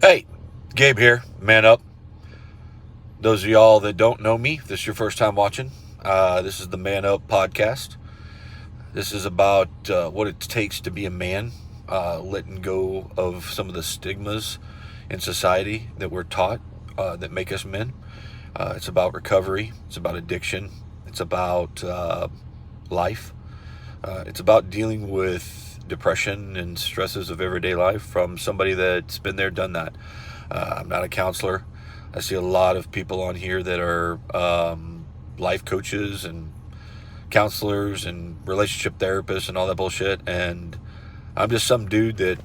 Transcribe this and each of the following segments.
Hey, Gabe here, man up. Those of y'all that don't know me, if this is your first time watching, this is the Man Up podcast. This is about what it takes to be a man, letting go of some of the stigmas in society that we're taught that make us men. It's about recovery. It's about addiction. It's about life. It's about dealing with depression and stresses of everyday life from somebody that's been there, done that. I'm not a counselor. I see a lot of people on here that are life coaches and counselors and relationship therapists and all that bullshit. And I'm just some dude that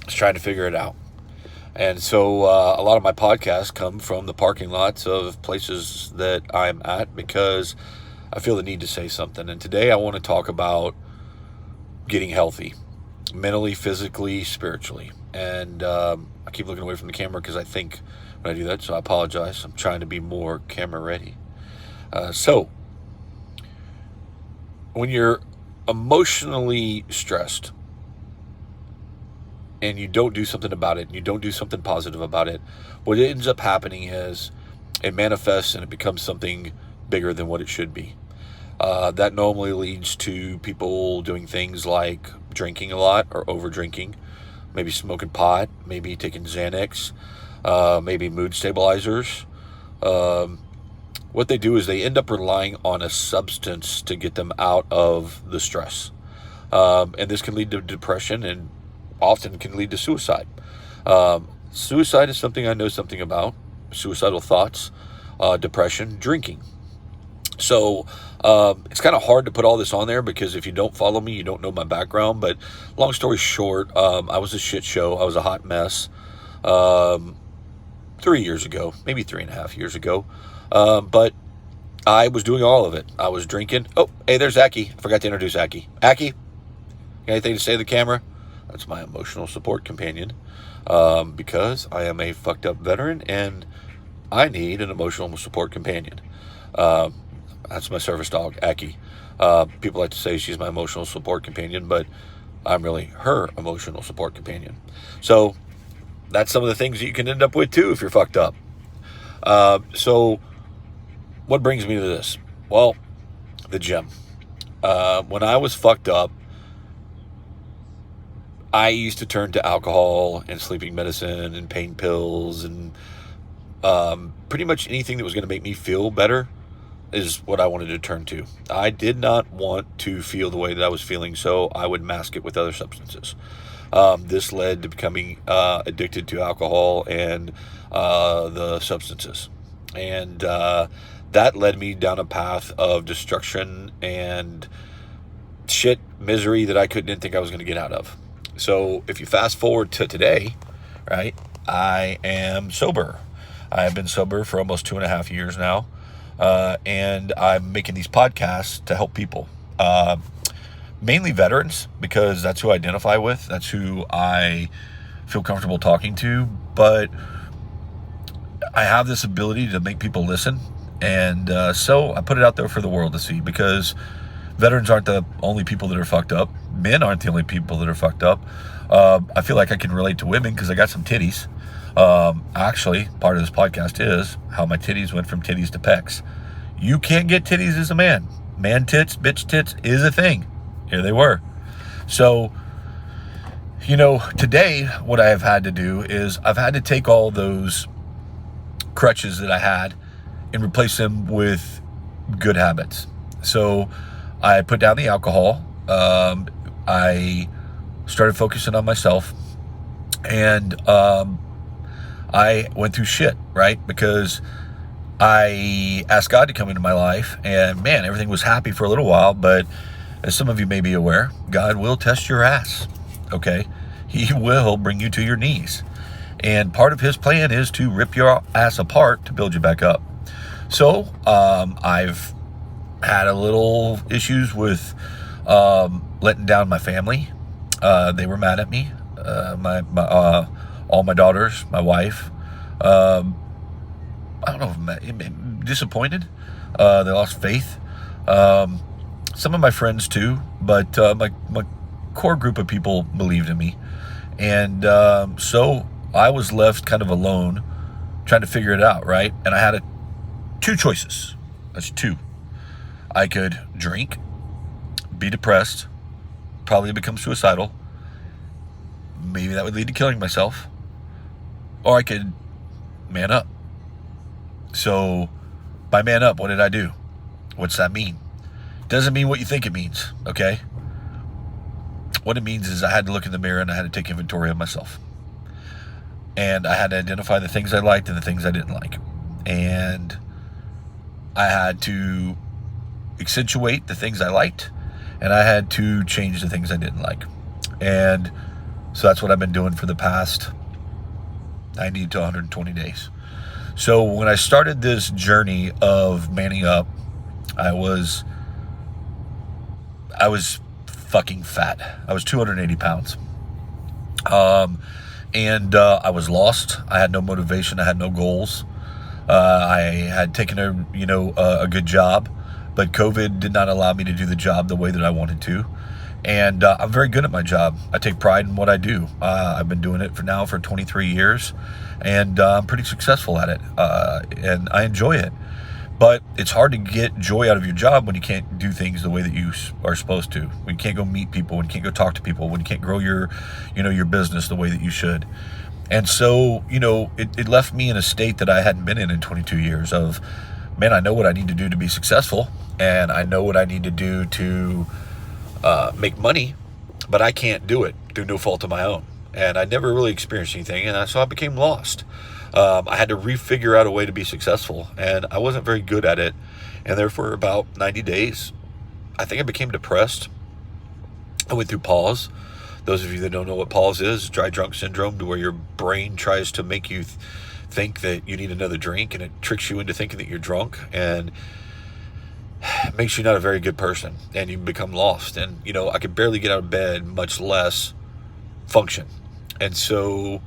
is trying to figure it out. And so a lot of my podcasts come from the parking lots of places that I'm at because I feel the need to say something. And today I want to talk about getting healthy, mentally, physically, spiritually. And I keep looking away from the camera because I think when I do that, so I apologize. I'm trying to be more camera ready. So when you're emotionally stressed and you don't do something about it, and you don't do something positive about it, what ends up happening is it manifests and it becomes something bigger than what it should be. That normally leads to people doing things like drinking a lot or over drinking, maybe smoking pot, maybe taking Xanax, maybe mood stabilizers. What they do is they end up relying on a substance to get them out of the stress. And this can lead to depression and often can lead to suicide. Suicide is something I know something about. Suicidal thoughts, depression, drinking. So it's kind of hard to put all this on there because if you don't follow me, you don't know my background. But long story short, I was a shit show. I was a hot mess 3 years ago, maybe 3.5 years ago. But I was doing all of it. I was drinking. Oh, hey, there's Aki. I forgot to introduce Aki. Aki, anything to say to the camera? That's my emotional support companion because I am a fucked up veteran and I need an emotional support companion. That's my service dog, Aki. People like to say she's my emotional support companion, but I'm really her emotional support companion. So that's some of the things that you can end up with too if you're fucked up. So what brings me to this? Well, the gym. When I was fucked up, I used to turn to alcohol and sleeping medicine and pain pills and pretty much anything that was going to make me feel better is what I wanted to turn to. I did not want to feel the way that I was feeling, so I would mask it with other substances. This led to becoming addicted to alcohol and the substances. And that led me down a path of destruction and shit, misery that I didn't think I was going to get out of. So if you fast forward to today, right, I am sober. I have been sober for almost 2.5 years now. And I'm making these podcasts to help people, mainly veterans, because that's who I identify with. That's who I feel comfortable talking to. But I have this ability to make people listen. And so I put it out there for the world to see, because veterans aren't the only people that are fucked up. Men aren't the only people that are fucked up. I feel like I can relate to women because I got some titties. Actually, part of this podcast is how my titties went from titties to pecs. You can't get titties as a man. Man tits, bitch tits is a thing. Here they were. So, today what I have had to do is I've had to take all those crutches that I had and replace them with good habits. So I put down the alcohol. I started focusing on myself, and I went through shit, right? Because I asked God to come into my life, and man, everything was happy for a little while. But as some of you may be aware, God will test your ass, okay? He will bring you to your knees. And part of his plan is to rip your ass apart to build you back up. So I've had a little issues with letting down my family. They were mad at me. All my daughters, my wife, I don't know, disappointed. They lost faith. Some of my friends too, but my core group of people believed in me. And so I was left kind of alone trying to figure it out, right? And I had two choices. That's two. I could drink, be depressed, probably become suicidal. Maybe that would lead to killing myself. Or I could man up. So by man up, what did I do? What's that mean? Doesn't mean what you think it means, okay? What it means is I had to look in the mirror and I had to take inventory of myself. And I had to identify the things I liked and the things I didn't like. And I had to accentuate the things I liked, and I had to change the things I didn't like. And so that's what I've been doing for the past 90 to 120 days. So when I started this journey of manning up, I was fucking fat. I was 280 pounds. And I was lost. I had no motivation. I had no goals. I had taken a good job, but COVID did not allow me to do the job the way that I wanted to. And I'm very good at my job. I take pride in what I do. I've been doing it for 23 years, and I'm pretty successful at it. And I enjoy it. But it's hard to get joy out of your job when you can't do things the way that you are supposed to. When you can't go meet people, when you can't go talk to people, when you can't grow your business the way that you should. And so, it left me in a state that I hadn't been in 22 years of, man, I know what I need to do to be successful, and I know what I need to do to make money, but I can't do it through no fault of my own. And I never really experienced anything, and so I became lost. I had to refigure out a way to be successful, and I wasn't very good at it. And there for about 90 days, I think I became depressed. I went through pause. Those of you that don't know what pause is, dry drunk syndrome, to where your brain tries to make you think that you need another drink, and it tricks you into thinking that you're drunk, and makes you not a very good person, and you become lost. And, I could barely get out of bed, much less function. And so,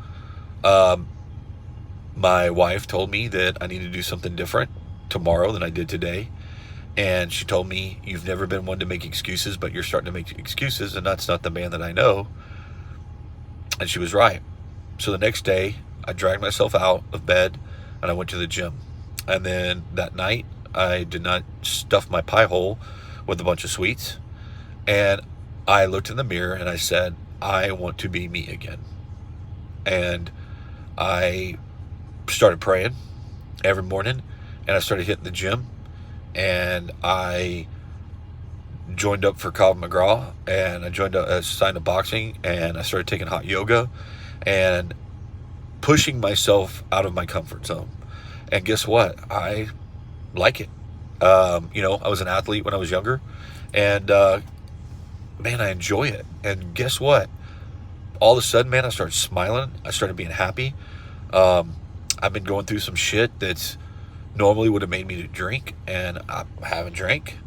my wife told me that I need to do something different tomorrow than I did today. And she told me, you've never been one to make excuses, but you're starting to make excuses, and that's not the man that I know. And she was right. So the next day, I dragged myself out of bed, and I went to the gym. And then that night, I did not stuff my pie hole with a bunch of sweets. And I looked in the mirror, and I said, I want to be me again. And I started praying every morning, and I started hitting the gym, and I joined up for Krav Maga, and I signed up boxing, and I started taking hot yoga and pushing myself out of my comfort zone. And guess what? I like it. I was an athlete when I was younger, and man, I enjoy it. And guess what? All of a sudden, man, I started smiling. I started being happy. I've been going through some shit that's normally would have made me to drink, and I haven't drank.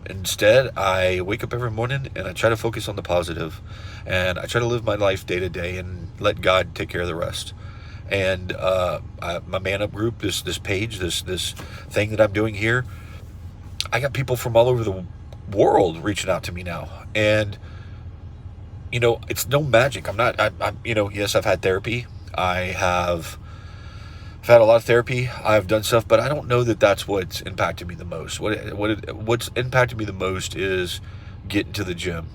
Instead, I wake up every morning and I try to focus on the positive, and I try to live my life day to day and let God take care of the rest. And my Manup group, this page, this thing that I'm doing here, I got people from all over the world reaching out to me now, and it's no magic. Yes, I've had therapy. I've had a lot of therapy. I've done stuff, but I don't know that that's what's impacted me the most. What's impacted me the most is getting to the gym,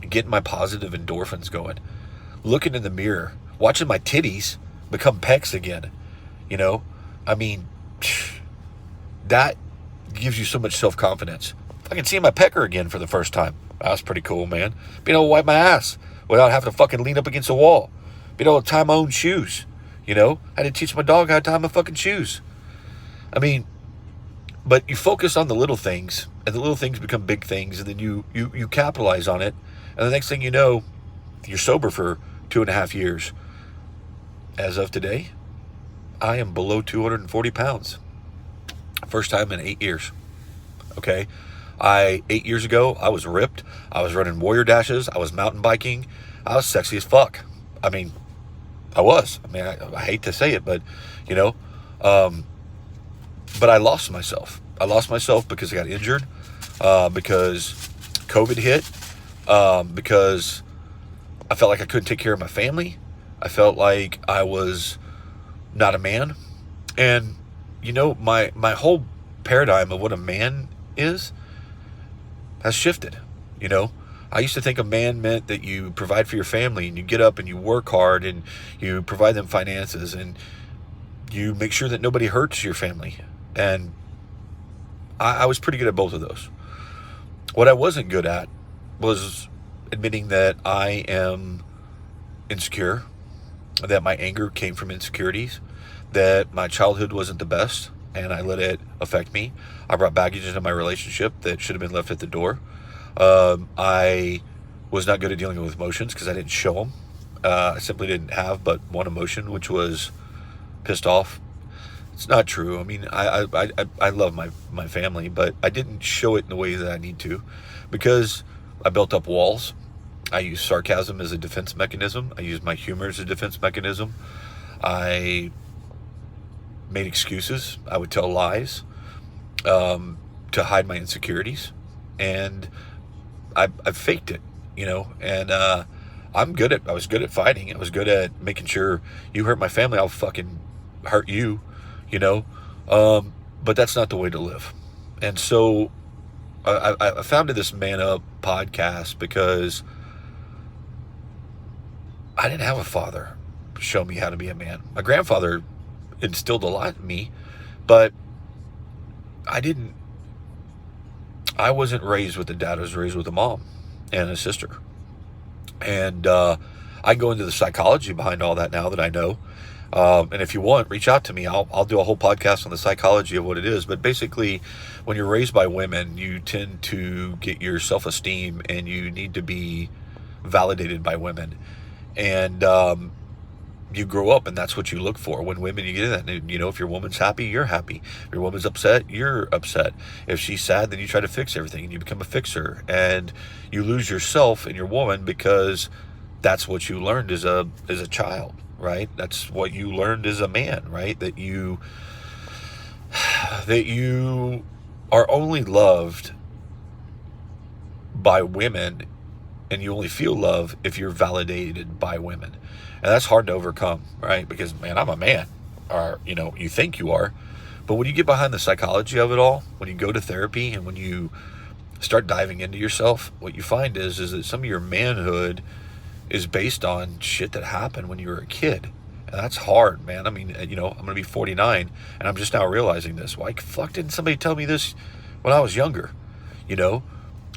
getting my positive endorphins going, looking in the mirror, watching my titties become pecs again. That gives you so much self-confidence. I can see my pecker again for the first time. That's pretty cool, man. Being able to wipe my ass without having to fucking lean up against a wall. Being able to tie my own shoes. I had to teach my dog how to tie my fucking shoes. But you focus on the little things, and the little things become big things, and then you capitalize on it, and the next thing you know, you're sober for 2.5 years. As of today, I am below 240 pounds. First time in 8 years. Okay? 8 years ago, I was ripped. I was running warrior dashes. I was mountain biking. I was sexy as fuck. I was. I hate to say it, but, but I lost myself. I lost myself because I got injured, because COVID hit, because I felt like I couldn't take care of my family, I felt like I was not a man. And, my whole paradigm of what a man is has shifted. You know, I used to think a man meant that you provide for your family and you get up and you work hard and you provide them finances and you make sure that nobody hurts your family. And I was pretty good at both of those. What I wasn't good at was admitting that I am insecure, that my anger came from insecurities, that my childhood wasn't the best, and I let it affect me. I brought baggage into my relationship that should have been left at the door. I was not good at dealing with emotions because I didn't show them. I simply didn't have but one emotion, which was pissed off. It's not true. I mean, I love my family, but I didn't show it in the way that I need to because I built up walls. I use sarcasm as a defense mechanism. I use my humor as a defense mechanism. I made excuses. I would tell lies to hide my insecurities. And I faked it, and I was good at fighting. I was good at making sure you hurt my family, I'll fucking hurt you, you know. But that's not the way to live. And so I founded this Manup podcast because I didn't have a father show me how to be a man. My grandfather instilled a lot in me, but I wasn't raised with a dad. I was raised with a mom and a sister. And I go into the psychology behind all that now that I know. And if you want, reach out to me. I'll do a whole podcast on the psychology of what it is. But basically, when you're raised by women, you tend to get your self-esteem and you need to be validated by women. And you grow up and that's what you look for. When women, you get that. And, if your woman's happy, you're happy. If your woman's upset, you're upset. If she's sad, then you try to fix everything and you become a fixer. And you lose yourself in your woman because that's what you learned as a child, right? That's what you learned as a man, right? That you are only loved by women and you only feel love if you're validated by women. And that's hard to overcome, right? Because, man, I'm a man. Or, you think you are. But when you get behind the psychology of it all, when you go to therapy and when you start diving into yourself, what you find is that some of your manhood is based on shit that happened when you were a kid. And that's hard, man. I mean, I'm going to be 49, and I'm just now realizing this. Why the fuck didn't somebody tell me this when I was younger?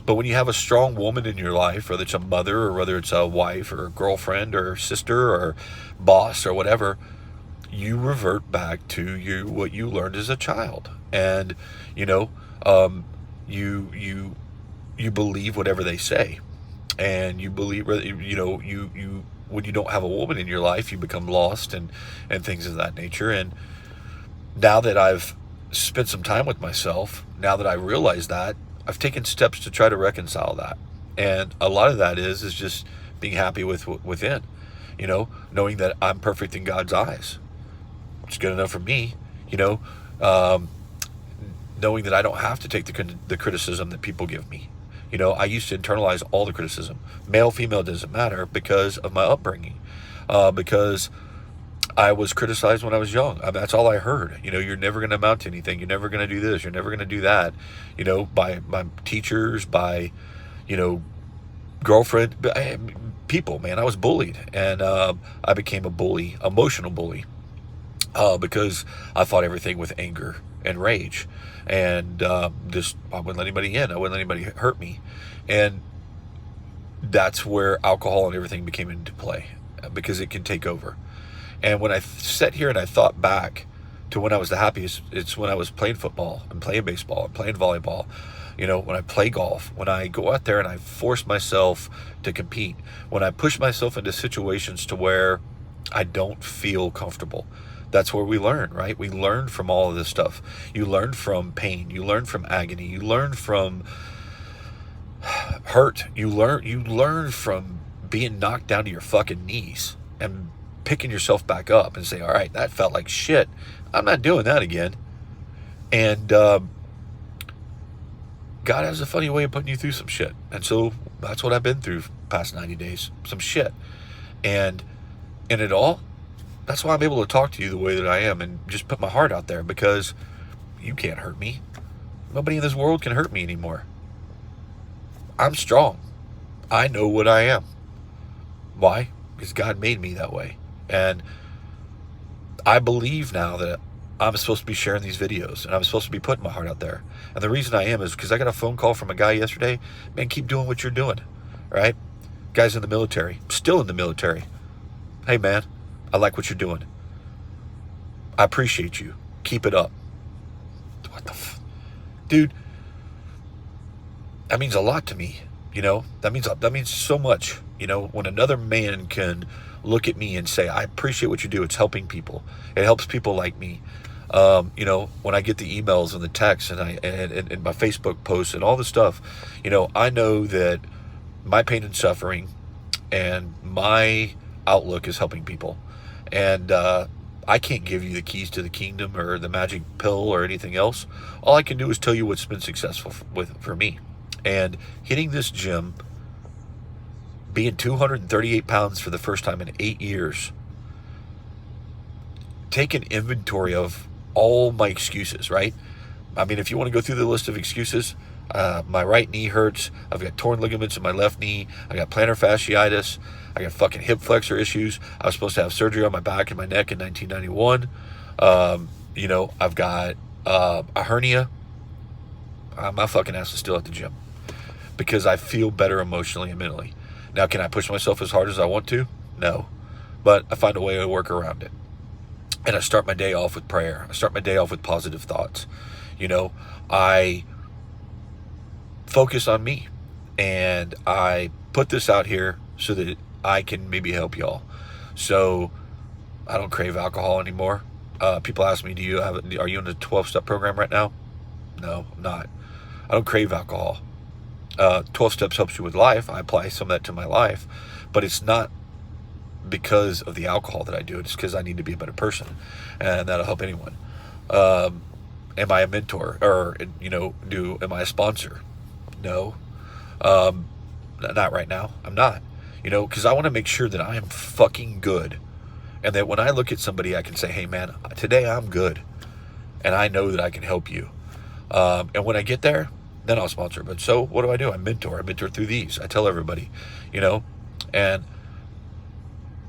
But when you have a strong woman in your life, whether it's a mother or whether it's a wife or a girlfriend or sister or boss or whatever, you revert back to what you learned as a child. And, you believe whatever they say. And you believe, you when you don't have a woman in your life, you become lost and things of that nature. And now that I've spent some time with myself, now that I realize that, I've taken steps to try to reconcile that. And a lot of that is just being happy within, knowing that I'm perfect in God's eyes. It's good enough for me, knowing that I don't have to take the criticism that people give me. I used to internalize all the criticism. Male, female, doesn't matter because of my upbringing. Because I was criticized when I was young. I mean, that's all I heard. You're never going to amount to anything. You're never going to do this. You're never going to do that. By teachers, by, girlfriend, people, man. I was bullied. And I became a bully, emotional bully, because I fought everything with anger and rage. And I wouldn't let anybody in. I wouldn't let anybody hurt me. And that's where alcohol and everything became into play, because it can take over. And when I sat here and I thought back to when I was the happiest, it's when I was playing football and playing baseball and playing volleyball, when I play golf, when I go out there and I force myself to compete, when I push myself into situations to where I don't feel comfortable. That's where we learn, right? We learn from all of this stuff. You learn from pain. You learn from agony. You learn from hurt. You learn from being knocked down to your fucking knees and picking yourself back up and say, all right, that felt like shit. I'm not doing that again. And God has a funny way of putting you through some shit. And so that's what I've been through past 90 days, some shit. And in it all. That's why I'm able to talk to you the way that I am and just put my heart out there, because you can't hurt me. Nobody in this world can hurt me anymore. I'm strong. I know what I am. Why? Because God made me that way. And I believe now that I'm supposed to be sharing these videos and I'm supposed to be putting my heart out there. And the reason I am is because I got a phone call from a guy yesterday. Man, keep doing what you're doing, right? Guy's in the military, still in the military. Hey, man, I like what you're doing. I appreciate you. Keep it up. What the dude, that means a lot to me. That means so much. When another man can look at me and say, I appreciate what you do. It's helping people. It helps people like me. When I get the emails and the texts and and my Facebook posts and all the stuff, I know that my pain and suffering and my outlook is helping people. And I can't give you the keys to the kingdom or the magic pill or anything else. All I can do is tell you what's been successful for me. And hitting this gym, being 238 pounds for the first time in 8 years, take an inventory of all my excuses, right? I mean, if you want to go through the list of excuses, my right knee hurts. I've got torn ligaments in my left knee. I got plantar fasciitis. I got fucking hip flexor issues. I was supposed to have surgery on my back and my neck in 1991. I've got a hernia. My fucking ass is still at the gym because I feel better emotionally and mentally. Now, can I push myself as hard as I want to? No. But I find a way to work around it. And I start my day off with prayer. I start my day off with positive thoughts. I focus on me. And I put this out here so that I can maybe help y'all. So I don't crave alcohol anymore. People ask me, are you in the 12-step program right now? No, I'm not. I don't crave alcohol. 12 steps helps you with life. I apply some of that to my life, but it's not because of the alcohol that I do it. It's because I need to be a better person, and that'll help anyone. Am I a mentor, or am I a sponsor? No, not right now. I'm not. Because I want to make sure that I am fucking good, and that when I look at somebody, I can say, "Hey, man, today I'm good, and I know that I can help you." And when I get there, then I'll sponsor. But so what do? I mentor through these. I tell everybody, and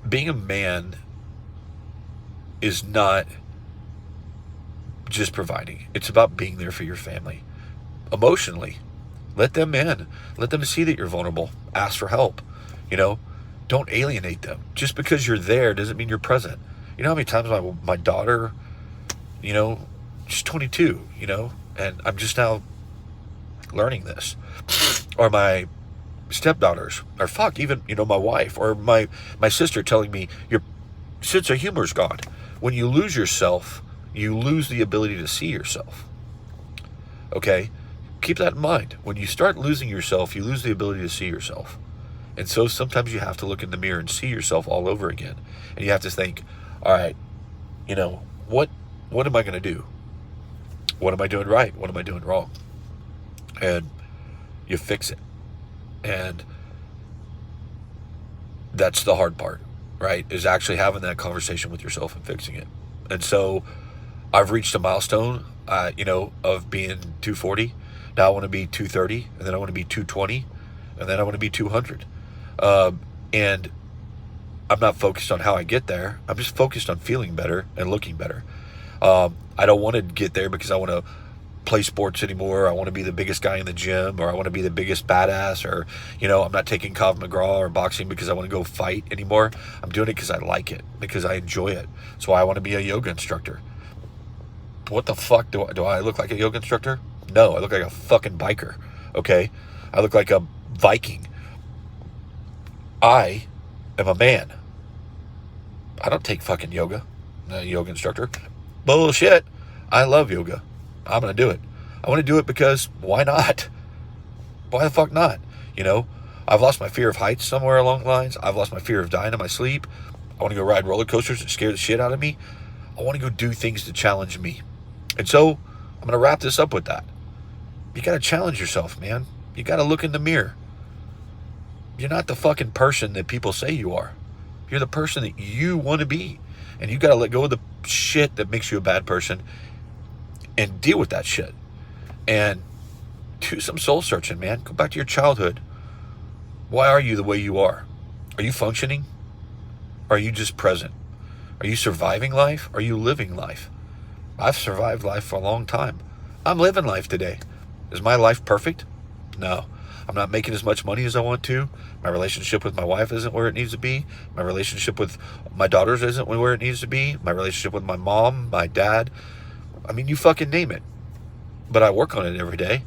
being a man is not just providing. It's about being there for your family emotionally. Let them in. Let them see that you're vulnerable. Ask for help. Don't alienate them. Just because you're there doesn't mean you're present. You know how many times my daughter, she's 22, and I'm just now learning this. Or my stepdaughters, or even, my wife, or my sister telling me, your sense of humor's gone. When you lose yourself, you lose the ability to see yourself. Okay? Keep that in mind. When you start losing yourself, you lose the ability to see yourself. And so sometimes you have to look in the mirror and see yourself all over again. And you have to think, all right, what am I going to do? What am I doing right? What am I doing wrong? And you fix it. And that's the hard part, right? Is actually having that conversation with yourself and fixing it. And so I've reached a milestone, of being 240. Now I want to be 230, and then I want to be 220, and then I want to be 200. And I'm not focused on how I get there. I'm just focused on feeling better and looking better. I don't want to get there because I want to play sports anymore. I want to be the biggest guy in the gym, or I want to be the biggest badass, or, I'm not taking Krav McGraw or boxing because I want to go fight anymore. I'm doing it because I like it, because I enjoy it. That's why I want to be a yoga instructor. What the fuck do I look like a yoga instructor? No, I look like a fucking biker. Okay? I look like a Viking. I am a man. I don't take fucking yoga. I'm not a yoga instructor. Bullshit. I love yoga. I'm going to do it. I want to do it because why not? Why the fuck not? I've lost my fear of heights somewhere along the lines. I've lost my fear of dying in my sleep. I want to go ride roller coasters that scare the shit out of me. I want to go do things to challenge me. And so I'm going to wrap this up with that. You got to challenge yourself, man. You got to look in the mirror. You're not the fucking person that people say you are. You're the person that you want to be. And you got to let go of the shit that makes you a bad person and deal with that shit. And do some soul searching, man. Go back to your childhood. Why are you the way you are? Are you functioning? Or are you just present? Are you surviving life? Or are you living life? I've survived life for a long time. I'm living life today. Is my life perfect? No. I'm not making as much money as I want to. My relationship with my wife isn't where it needs to be. My relationship with my daughters isn't where it needs to be. My relationship with my mom, my dad. I mean, you fucking name it. But I work on it every day.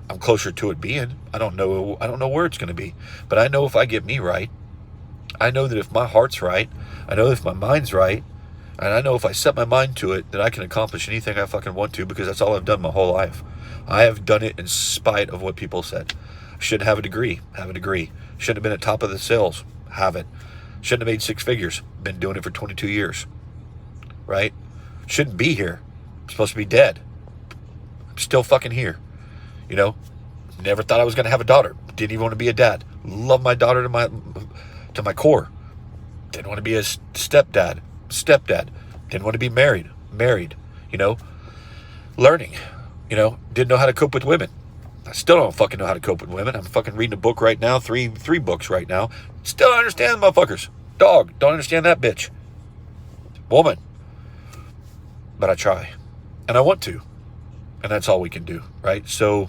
I'm closer to it being. I don't know where it's going to be. But I know if I get me right, I know that if my heart's right, I know if my mind's right, and I know if I set my mind to it, that I can accomplish anything I fucking want to, because that's all I've done my whole life. I have done it in spite of what people said. I shouldn't have a degree. Have a degree. Shouldn't have been at top of the sales. Have it. Shouldn't have made 6 figures. Been doing it for 22 years. Right? Shouldn't be here. I'm supposed to be dead. I'm still fucking here. You know? Never thought I was going to have a daughter. Didn't even want to be a dad. Love my daughter to my core. Didn't want to be a stepdad. Didn't want to be married. You know? Learning. You know? Didn't know how to cope with women. I still don't fucking know how to cope with women. I'm fucking reading a book right now, three books right now. Still don't understand the motherfuckers. Dog, don't understand that bitch. Woman. But I try. And I want to. And that's all we can do, right? So,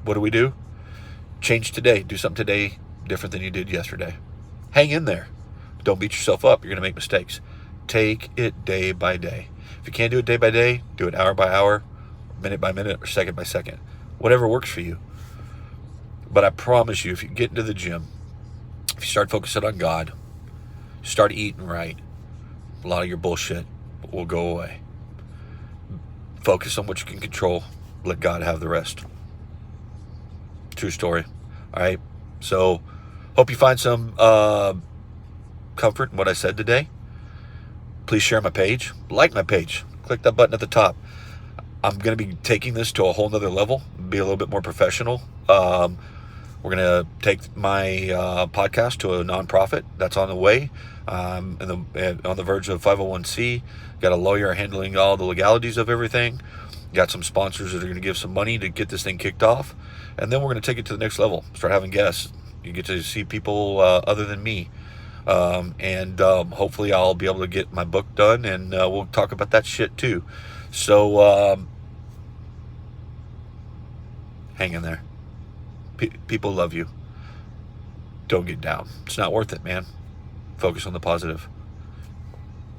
what do? Change today. Do something today different than you did yesterday. Hang in there. Don't beat yourself up. You're going to make mistakes. Take it day by day. If you can't do it day by day, do it hour by hour, minute by minute, or second by second. Whatever works for you. But I promise you, if you get into the gym, if you start focusing on God, start eating right, a lot of your bullshit will go away. Focus on what you can control. Let God have the rest. True story. All right. So, hope you find some comfort in what I said today. Please share my page. Like my page. Click that button at the top. I'm going to be taking this to a whole nother level, be a little bit more professional. We're going to take my podcast to a nonprofit. That's on the way. On the verge of 501c. Got a lawyer handling all the legalities of everything. Got some sponsors that are going to give some money to get this thing kicked off. And then we're going to take it to the next level. Start having guests. You get to see people other than me. Hopefully I'll be able to get my book done, and we'll talk about that shit too. So, hang in there. People love you. Don't get down. It's not worth it, man. Focus on the positive.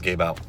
Gabe out.